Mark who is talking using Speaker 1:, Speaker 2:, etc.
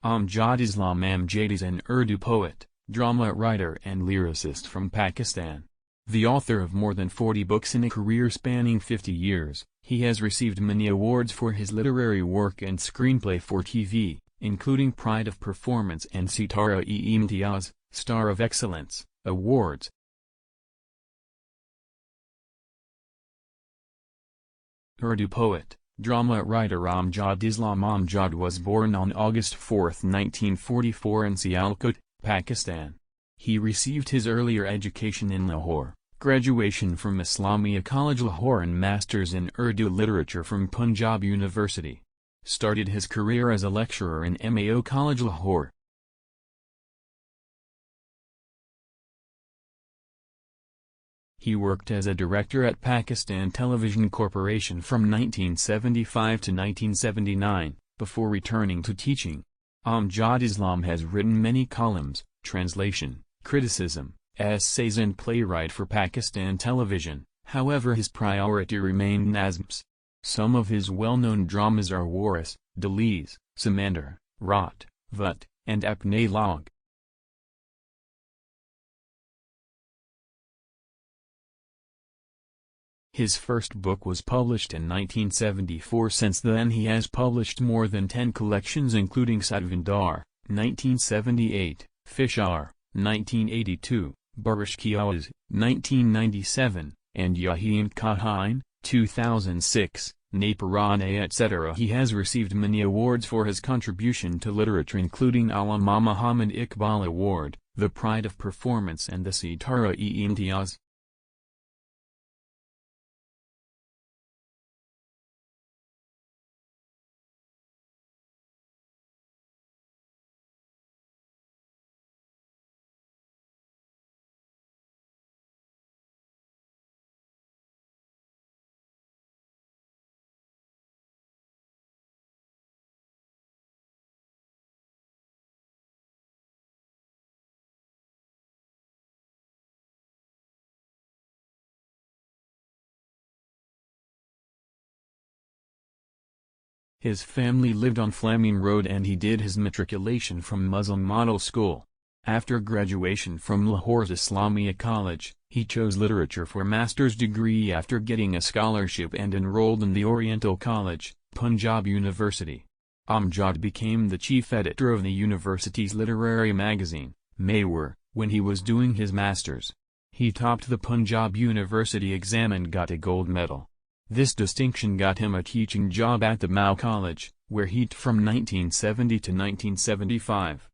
Speaker 1: Amjad Amjad is an Urdu poet, drama writer and lyricist from Pakistan. The author of more than 40 books in a career spanning 50 years, he has received many awards for his literary work and screenplay for TV, including Pride of Performance and Shayari Imtiaz, Star of Excellence, awards. Urdu poet, drama writer Amjad Amjad was born on August 4, 1944 in Sialkot, Pakistan. He received his earlier education in Lahore, graduation from Islamia College Lahore and Masters in Urdu Literature from Punjab University. Started his career as a lecturer in Mao College Lahore. He worked as a director at Pakistan Television Corporation from 1975 to 1979, before returning to teaching. Amjad has written many columns, translation, criticism, essays and playwright for Pakistan television, however his priority remained nazms. Some of his well-known dramas are Waris, Daliz, Samandar, Rat, Vat, and Apne Log. His first book was published in 1974. Since then he has published more than 10 collections including Satvindar, 1978, Fishar, 1982, Barish Kiawaz, 1997, and Yahin Kahain, 2006, Naparane etc. He has received many awards for his contribution to literature including Allama Muhammad Iqbal Award, the Pride of Performance and the Sitara-e-Imtiaz. His family lived on Fleming Road and he did his matriculation from Muslim Model School. After graduation from Lahore's Islamia College, he chose literature for master's degree after getting a scholarship and enrolled in the Oriental College, Punjab University. Amjad became the chief editor of the university's literary magazine, Mewar, when he was doing his master's. He topped the Punjab University exam and got a gold medal. This distinction got him a teaching job at the Mao College, where he taught from 1970 to 1975.